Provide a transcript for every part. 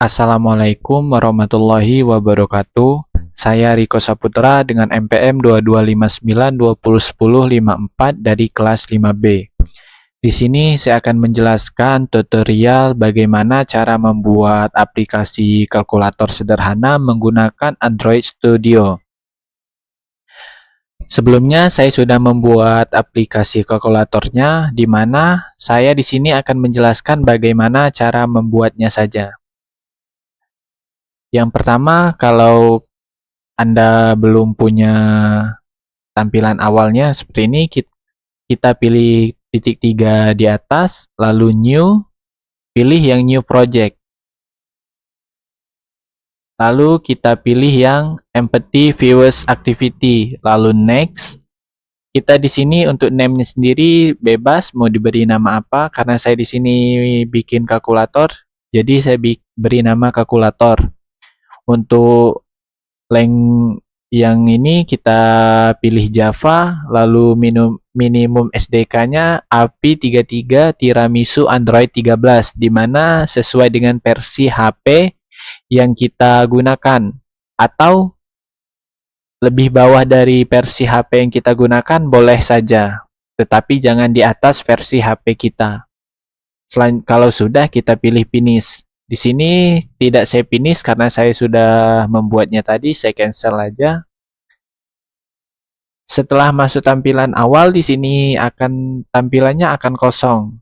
Assalamualaikum warahmatullahi wabarakatuh. Saya Riko Saputra dengan NPM 2259201054 dari kelas 5B. Di sini saya akan menjelaskan tutorial bagaimana cara membuat aplikasi kalkulator sederhana menggunakan Android Studio. Sebelumnya saya sudah membuat aplikasi kalkulatornya, di mana saya di sini akan menjelaskan bagaimana cara membuatnya saja. Yang pertama, kalau Anda belum punya tampilan awalnya seperti ini, kita pilih titik 3 di atas, lalu New, pilih yang New Project. Lalu kita pilih yang Empty Viewers Activity, lalu Next. Kita di sini untuk name-nya sendiri bebas mau diberi nama apa, karena saya di sini bikin kalkulator, jadi saya beri nama kalkulator. Untuk length yang ini kita pilih Java, lalu minimum SDK-nya API 33 Tiramisu Android 13, di mana sesuai dengan versi HP yang kita gunakan, atau lebih bawah dari versi HP yang kita gunakan boleh saja, tetapi jangan di atas versi HP kita. Kalau sudah, kita pilih finish. Di sini tidak saya finish karena saya sudah membuatnya tadi, saya cancel aja. Setelah masuk tampilan awal, di sini tampilannya akan kosong,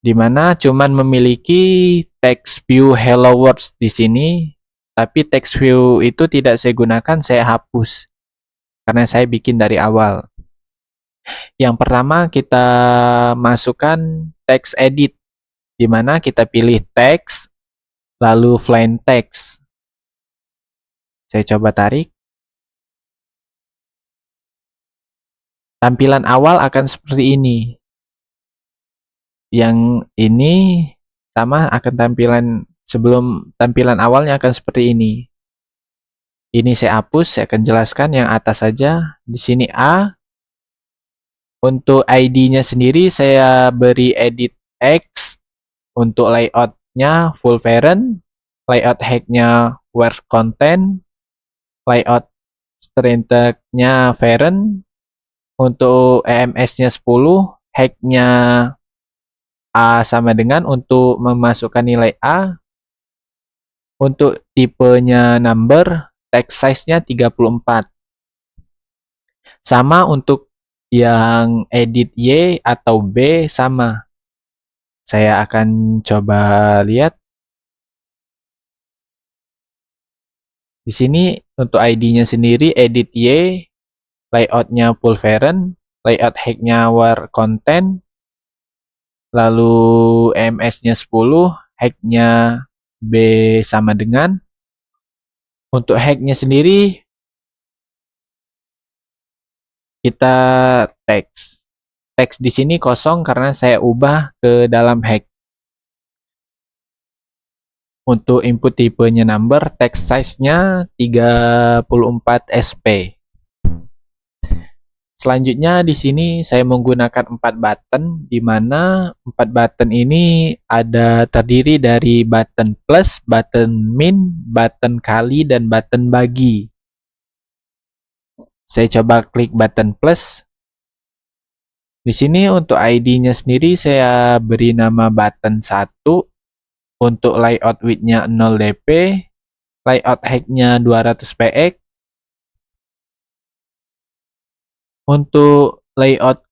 di mana cuman memiliki text view hello world di sini, tapi text view itu tidak saya gunakan, saya hapus karena saya bikin dari awal. Yang pertama kita masukkan text edit, di mana kita pilih text, lalu plain text. Saya coba tarik. Tampilan awal akan seperti ini. Yang ini sama akan sebelum tampilan awalnya akan seperti ini. Ini saya hapus, saya akan jelaskan yang atas saja. Di sini A. Untuk ID-nya sendiri saya beri edit X. Untuk layout-nya full parent, layout head-nya where content, layout strength-nya parent, untuk EMS-nya 10, head-nya A sama dengan untuk memasukkan nilai A. Untuk tipenya number, text size-nya 34. Sama untuk yang edit Y atau B sama. Saya akan coba lihat. Di sini untuk ID-nya sendiri edit Y, layout-nya full parent, layout head-nya where content, lalu EMS-nya 10, head-nya B sama dengan. Untuk head-nya sendiri kita text. Teks di sini kosong karena saya ubah ke dalam head. Untuk input tipenya number, text size-nya 34 SP. Selanjutnya di sini saya menggunakan 4 button, di mana 4 button ini terdiri dari button plus, button min, button kali, dan button bagi. Saya coba klik button plus. Di sini untuk ID-nya sendiri saya beri nama button 1. Untuk layout width-nya 0 dp, layout height-nya 200 px. Untuk layout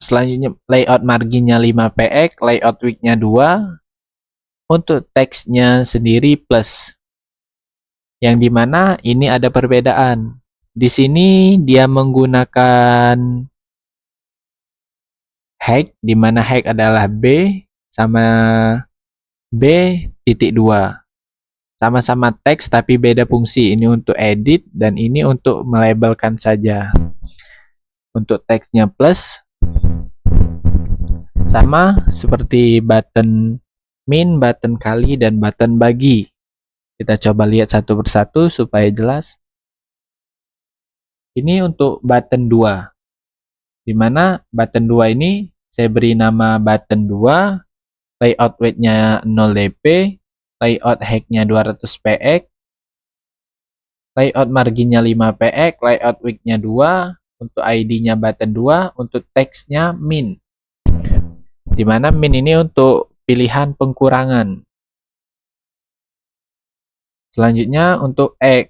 selanjutnya, layout marginnya 5 px, layout width-nya 2. Untuk text-nya sendiri plus. Yang dimana ini ada perbedaan. Di sini dia menggunakan height, di mana height adalah B sama B.2. Sama-sama teks tapi beda fungsi. Ini untuk edit dan ini untuk melabelkan saja. Untuk teksnya plus, sama seperti button min, button kali, dan button bagi. Kita coba lihat satu persatu supaya jelas. Ini untuk button 2. Dimana button 2 ini saya beri nama button 2. layout width-nya 0 dp, layout height-nya 200 px, layout marginnya 5 px, layout width-nya 2, untuk ID-nya button 2, untuk teksnya min. Dimana min ini untuk pilihan pengkurangan. Selanjutnya untuk X,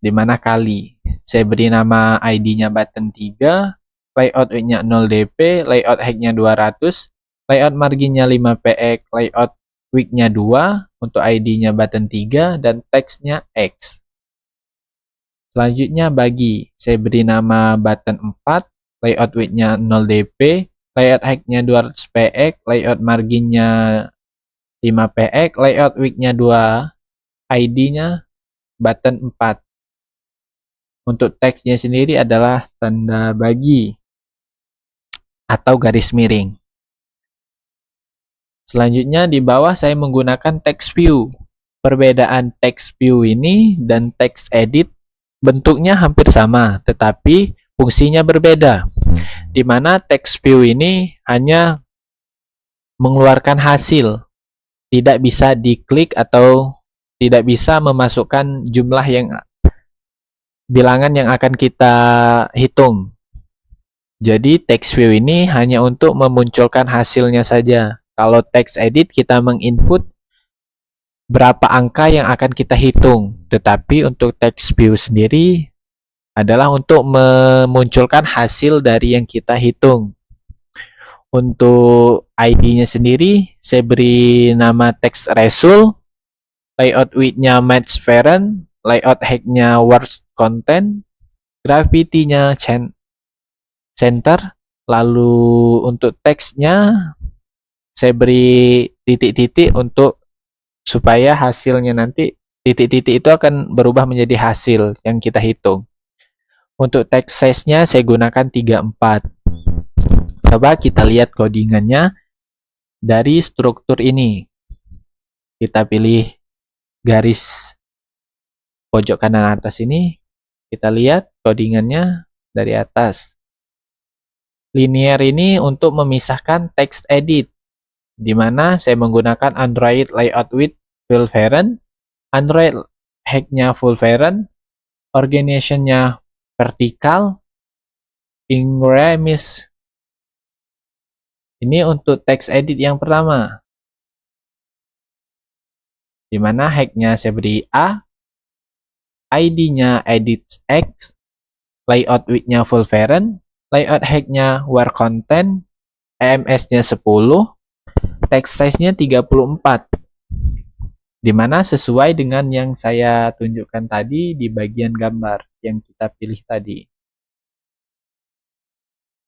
dimana kali. Saya beri nama ID-nya button 3, layout width-nya 0 dp, layout height-nya 200, layout marginnya 5 px, layout width-nya 2, untuk ID-nya button 3, dan teksnya X. Selanjutnya bagi, saya beri nama button 4, layout width-nya 0 dp, layout height-nya 200 px, layout marginnya 5 px, layout width-nya 2, ID-nya button 4. Untuk teksnya sendiri adalah tanda bagi atau garis miring. Selanjutnya di bawah saya menggunakan text view. Perbedaan text view ini dan text edit bentuknya hampir sama, tetapi fungsinya berbeda. Di mana text view ini hanya mengeluarkan hasil, tidak bisa diklik atau tidak bisa memasukkan jumlah yang bilangan yang akan kita hitung. Jadi text view ini hanya untuk memunculkan hasilnya saja. Kalau text edit kita menginput berapa angka yang akan kita hitung. Tetapi untuk text view sendiri adalah untuk memunculkan hasil dari yang kita hitung. Untuk ID-nya sendiri saya beri nama text result, layout width-nya match parent, layout height-nya words content, gravity-nya center, lalu untuk teksnya saya beri titik-titik untuk supaya hasilnya nanti titik-titik itu akan berubah menjadi hasil yang kita hitung. Untuk text size-nya saya gunakan 34. Coba kita lihat codingannya dari struktur ini. Kita pilih garis pojok kanan atas ini, kita lihat codingannya dari atas. Linear ini untuk memisahkan text edit, di mana saya menggunakan Android layout width full parent, Android height-nya full parent, organization-nya vertikal, Ingremis. Ini untuk text edit yang pertama, di mana height-nya saya beri A, ID-nya edit X, layout width-nya full parent, layout height-nya where content, EMS-nya 10, text size-nya 34, di mana sesuai dengan yang saya tunjukkan tadi di bagian gambar yang kita pilih tadi.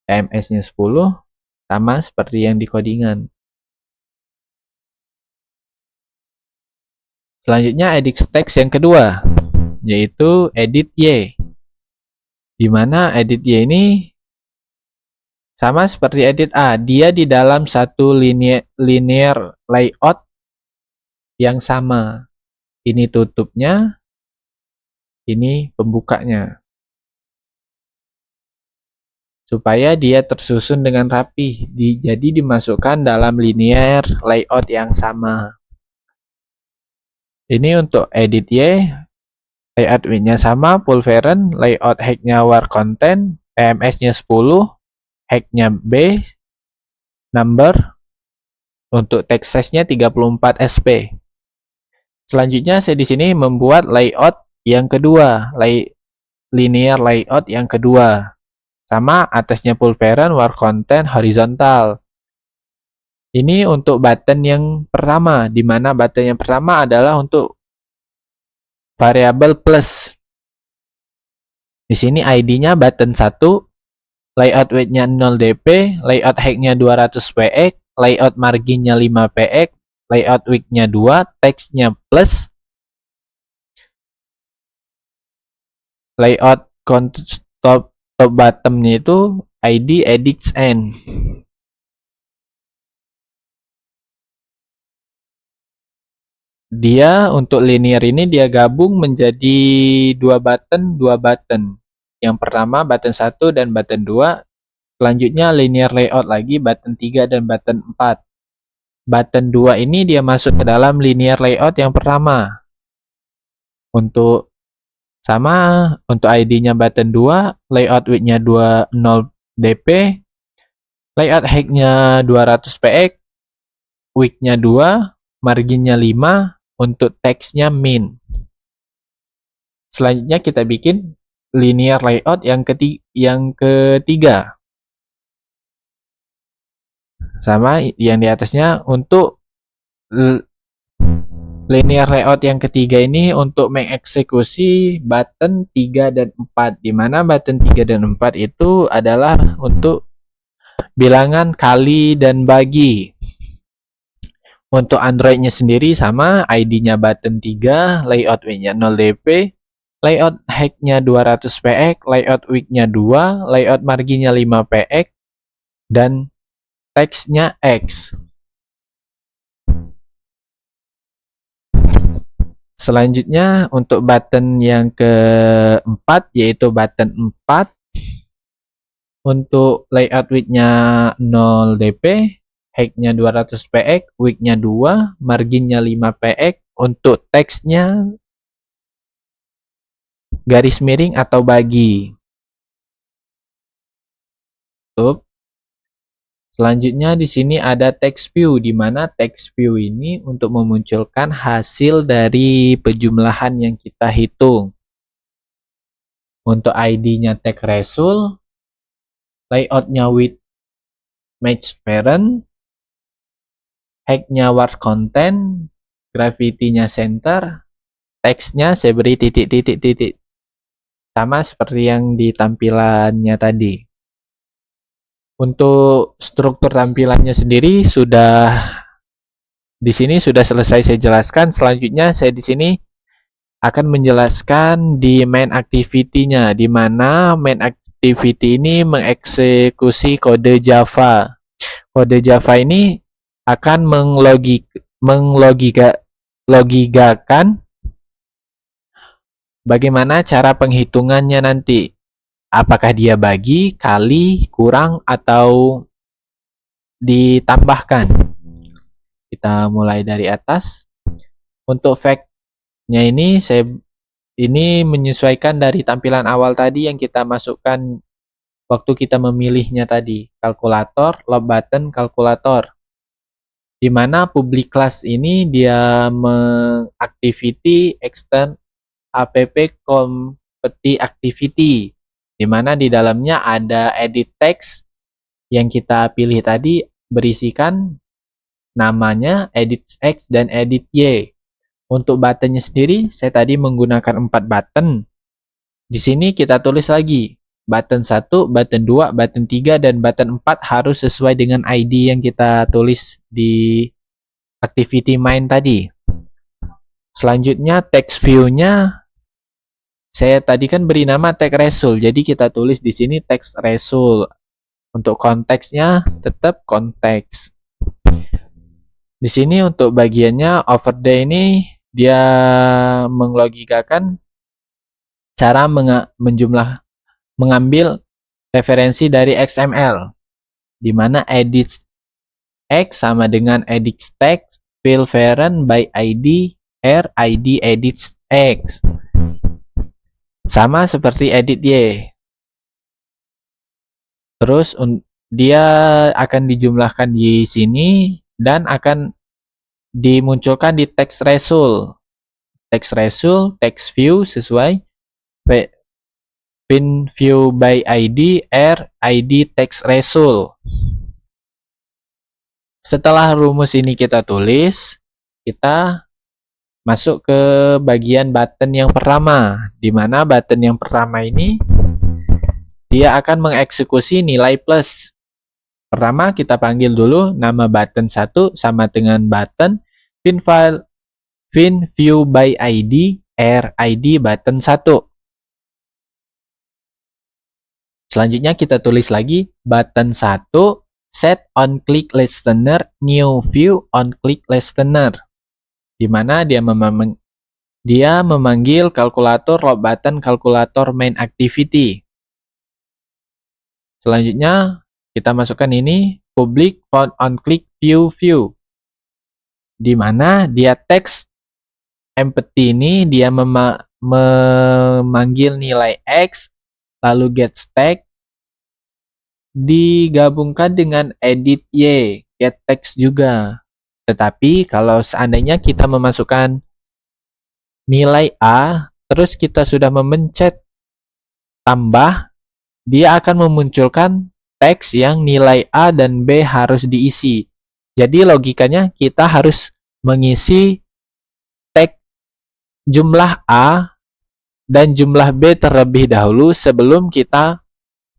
EMS-nya 10, sama seperti yang di codingan. Selanjutnya edit text yang kedua, yaitu edit Y. Di mana edit Y ini sama seperti edit A, dia di dalam satu linear layout yang sama. Ini tutupnya, ini pembukanya. Supaya dia tersusun dengan rapi, jadi dimasukkan dalam linear layout yang sama. Ini untuk edit Y, layout width-nya sama, full parent, layout height-nya war content, EMS-nya 10, height-nya B, number, untuk text size-nya 34 sp. Selanjutnya saya di sini membuat layout yang kedua, linear layout yang kedua. Sama atasnya full parent, war content, horizontal. Ini untuk button yang pertama, di mana button yang pertama adalah untuk variabel plus. Di sini ID-nya button 1, layout width-nya 0 dp, layout height-nya 200 px, layout marginnya 5 px, layout width-nya 2, text-nya plus, layout top bottom-nya itu ID edits end. Dia untuk linear ini dia gabung menjadi dua button. Yang pertama button 1 dan button 2. Selanjutnya linear layout lagi button 3 dan button 4. button 2 ini dia masuk ke dalam linear layout yang pertama. Untuk ID-nya button 2, layout width-nya 20 dp, layout height-nya 200 px, width-nya 2, margin-nya 5, untuk text-nya min. Selanjutnya kita bikin linear layout yang ketiga. Sama yang di atasnya. Untuk linear layout yang ketiga ini untuk mengeksekusi button 3 dan 4, di mana button 3 dan 4 itu adalah untuk bilangan kali dan bagi. Untuk Android-nya sendiri sama, ID-nya button 3, layout width-nya 0 dp, layout height-nya 200 px, layout width-nya 2, layout margin-nya 5 px, dan text-nya X. Selanjutnya untuk button yang keempat, yaitu button 4, untuk layout width-nya 0 dp, height-nya 200 px, width-nya 2, margin-nya 5 px, untuk text-nya garis miring atau bagi. Selanjutnya di sini ada text view, di mana text view ini untuk memunculkan hasil dari penjumlahan yang kita hitung. Untuk ID-nya text result, layout-nya with match parent, height-nya word content, gravity-nya center, text-nya saya beri titik-titik-titik. Sama seperti yang di tampilannya tadi. Untuk struktur tampilannya sendiri di sini sudah selesai saya jelaskan. Selanjutnya saya di sini akan menjelaskan di main activity-nya, di mana main activity ini mengeksekusi kode Java. Kode Java ini akan menglogikakan bagaimana cara penghitungannya nanti. Apakah dia bagi, kali, kurang, atau ditambahkan. Kita mulai dari atas. Untuk fact-nya ini menyesuaikan dari tampilan awal tadi yang kita masukkan waktu kita memilihnya tadi. Kalkulator, lob button, kalkulator. Di mana public class ini dia mengactivity extend app competi activity, di mana di dalamnya ada edit text yang kita pilih tadi berisikan namanya, edit X dan edit Y. Untuk buttonnya sendiri saya tadi menggunakan 4 button. Di sini kita tulis lagi button 1, button 2, button 3, dan button 4 harus sesuai dengan ID yang kita tulis di activity main tadi. Selanjutnya text view-nya saya tadi kan beri nama text result, jadi kita tulis di sini text result. Untuk konteksnya tetap konteks. Di sini untuk bagiannya overday ini dia menglogikakan cara mengambil referensi dari XML, di mana edit X sama dengan edit text fill parent by ID ID edit X. Sama seperti edit Y. Terus dia akan dijumlahkan di sini dan akan dimunculkan di text result. Text result, text view sesuai pin view by ID ID text result. Setelah rumus ini kita tulis, kita masuk ke bagian button yang pertama, di mana button yang pertama ini dia akan mengeksekusi nilai plus. Pertama kita panggil dulu nama button 1 sama dengan button pin view by ID ID button 1. Selanjutnya kita tulis lagi button 1 set on click listener new view on click listener, di mana dia memanggil kalkulator lob button kalkulator main activity. Selanjutnya kita masukkan ini public on click view. di mana dia teks empty ini dia memanggil nilai X, lalu get stack, digabungkan dengan edit Y, get text juga. Tetapi kalau seandainya kita memasukkan nilai A, terus kita sudah memencet tambah, dia akan memunculkan teks yang nilai A dan B harus diisi. Jadi logikanya kita harus mengisi teks jumlah A dan jumlah B terlebih dahulu sebelum kita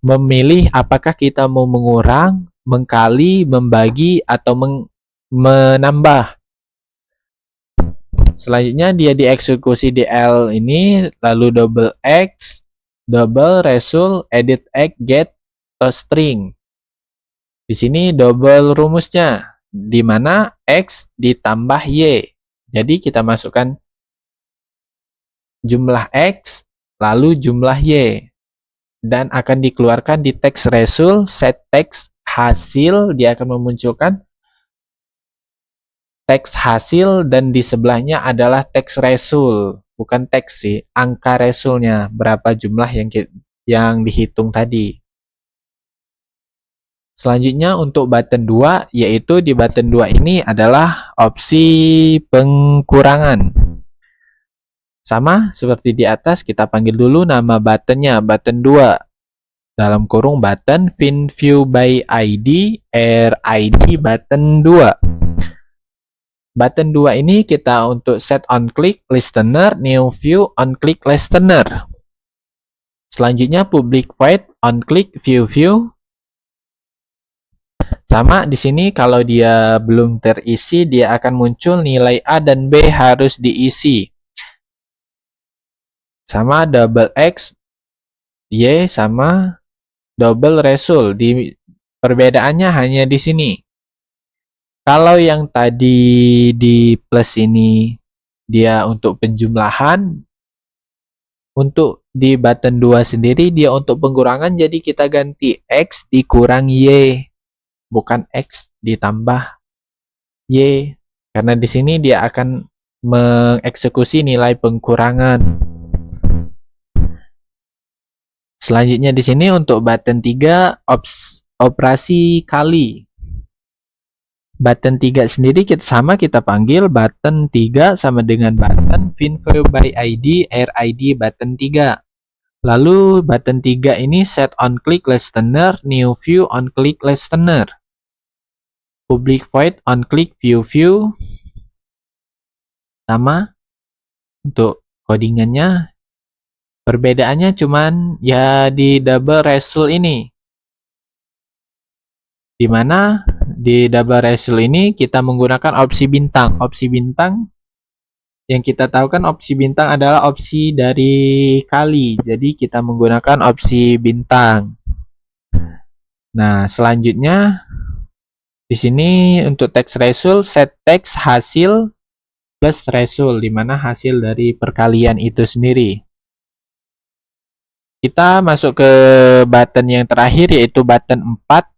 memilih apakah kita mau mengurang, mengkali, membagi, atau menambah. Selanjutnya dia dieksekusi di L ini, lalu double X, double result, edit X, get, toString. Di sini double rumusnya, di mana X ditambah Y. Jadi kita masukkan jumlah X, lalu jumlah Y. Dan akan dikeluarkan di text result, set text hasil, dia akan memunculkan teks hasil dan di sebelahnya adalah teks result, bukan teks sih, angka resultnya, berapa jumlah yang dihitung tadi. Selanjutnya untuk button 2, yaitu di button 2 ini adalah opsi pengkurangan. Sama seperti di atas, kita panggil dulu nama buttonnya, button 2. Dalam kurung button FinView by ID, RID button 2. Button 2 ini kita untuk set on click listener, new view on click listener. Selanjutnya public void on click view. Sama di sini kalau dia belum terisi dia akan muncul nilai A dan B harus diisi. Sama double X, Y sama double result. Perbedaannya hanya di sini. Kalau yang tadi di plus ini dia untuk penjumlahan, untuk di button 2 sendiri dia untuk pengurangan, jadi kita ganti X dikurang Y, bukan X ditambah Y, karena di sini dia akan mengeksekusi nilai pengkurangan. Selanjutnya di sini untuk button 3 operasi kali. Button 3 sendiri kita panggil button 3 sama dengan button FinView by ID, RID button 3. Lalu button 3 ini set on click listener, new view on click listener. Public void on click view. Sama untuk codingannya. Perbedaannya cuman ya di double result ini. Dimana di double result ini kita menggunakan opsi bintang. Opsi bintang yang kita tahu kan opsi bintang adalah opsi dari kali. Jadi kita menggunakan opsi bintang. Nah, selanjutnya di sini untuk text result set text hasil plus result, di mana hasil dari perkalian itu sendiri. Kita masuk ke button yang terakhir yaitu button 4.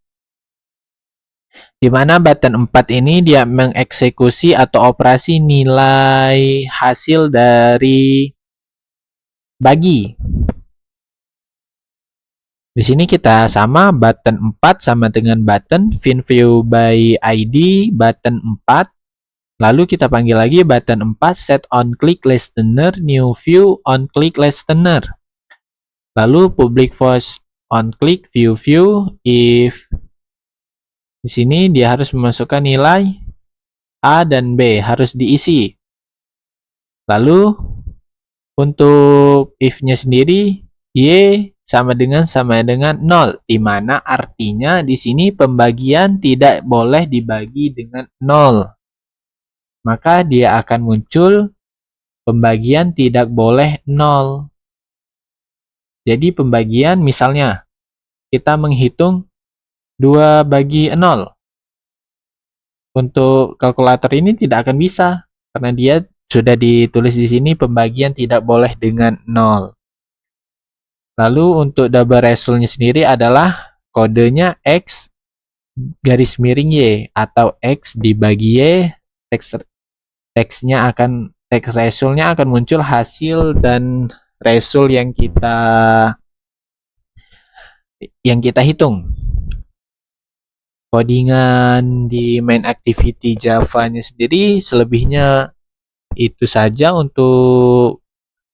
Di mana button 4 ini dia mengeksekusi atau operasi nilai hasil dari bagi. Di sini kita sama button 4 sama dengan button FinView by ID button 4. Lalu kita panggil lagi button 4 set on click listener, new view on click listener. Lalu public void on click view if di sini dia harus memasukkan nilai A dan B harus diisi. Lalu untuk if-nya sendiri Y sama dengan 0, di mana artinya di sini pembagian tidak boleh dibagi dengan 0. Maka dia akan muncul pembagian tidak boleh 0. Jadi pembagian misalnya kita menghitung 2 bagi 0. Untuk kalkulator ini tidak akan bisa karena dia sudah ditulis di sini pembagian tidak boleh dengan 0. Lalu untuk double resultnya sendiri adalah kodenya X garis miring Y atau X dibagi Y teks resultnya akan muncul hasil dan result yang kita hitung. Codingan di main activity Java-nya sendiri selebihnya itu saja untuk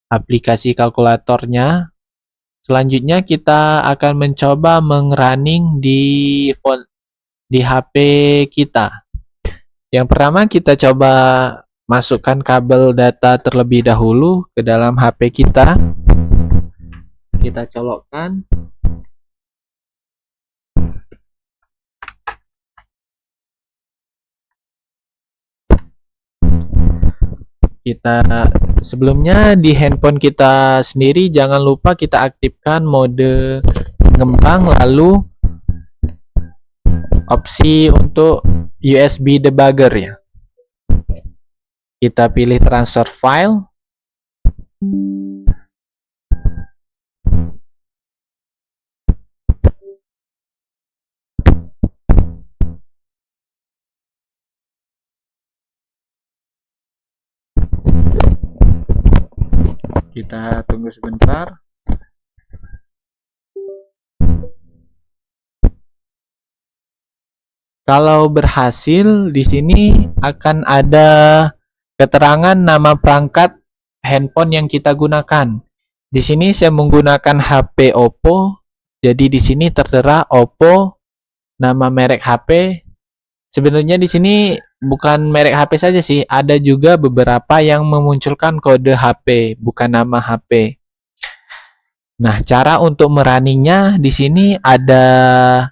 aplikasi kalkulatornya. Selanjutnya kita akan mencoba mengrunning di HP kita. Yang pertama kita coba masukkan kabel data terlebih dahulu ke dalam HP kita. Kita colokkan. Sebelumnya di handphone kita sendiri jangan lupa kita aktifkan mode pengembang, lalu opsi untuk USB debugger ya. Kita pilih transfer file. Kita tunggu sebentar. Kalau berhasil, di sini akan ada keterangan nama perangkat handphone yang kita gunakan. Di sini saya menggunakan HP Oppo. Jadi di sini tertera Oppo, nama merek HP. Sebenarnya di sini bukan merek HP saja sih, ada juga beberapa yang memunculkan kode HP, bukan nama HP. Nah, cara untuk merunningnya di sini ada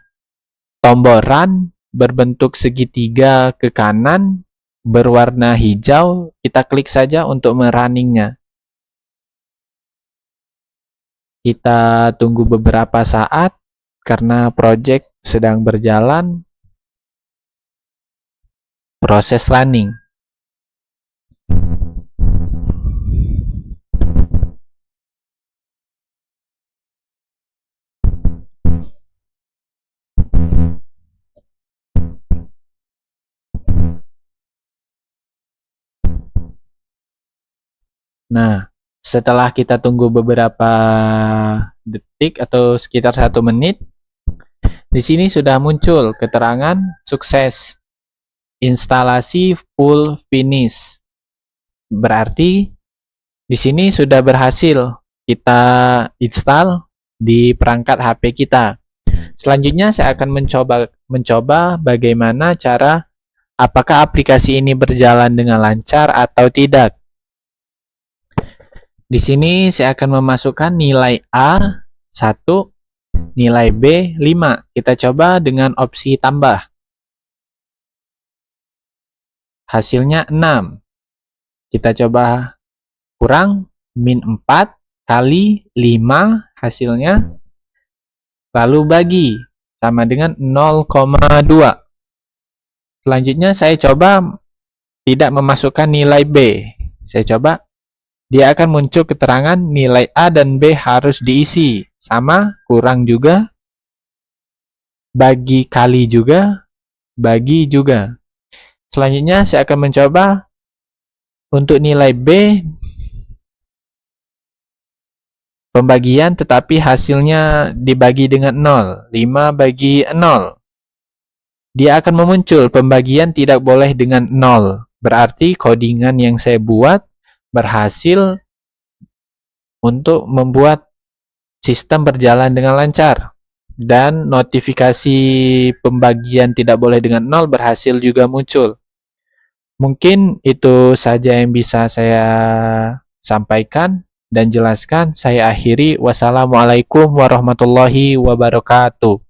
tombol run berbentuk segitiga ke kanan berwarna hijau. Kita klik saja untuk merunningnya. Kita tunggu beberapa saat karena project sedang berjalan. Proses running. Nah, setelah kita tunggu beberapa detik atau sekitar 1 menit, di sini sudah muncul keterangan sukses. Instalasi full finish. Berarti di sini sudah berhasil kita install di perangkat HP kita. Selanjutnya saya akan mencoba bagaimana cara apakah aplikasi ini berjalan dengan lancar atau tidak. Di sini saya akan memasukkan nilai A 1, nilai B 5. Kita coba dengan opsi tambah. Hasilnya 6. Kita coba kurang, min 4 kali 5 hasilnya, lalu bagi, sama dengan 0,2. Selanjutnya saya coba tidak memasukkan nilai B. Saya coba, dia akan muncul keterangan nilai A dan B harus diisi. Sama, kurang juga, bagi kali juga, bagi juga. Selanjutnya saya akan mencoba untuk nilai B pembagian tetapi hasilnya dibagi dengan 0. 5 bagi 0. Dia akan memuncul pembagian tidak boleh dengan 0. Berarti codingan yang saya buat berhasil untuk membuat sistem berjalan dengan lancar. Dan notifikasi pembagian tidak boleh dengan 0 berhasil juga muncul. Mungkin itu saja yang bisa saya sampaikan dan jelaskan. Saya akhiri. Wassalamualaikum warahmatullahi wabarakatuh.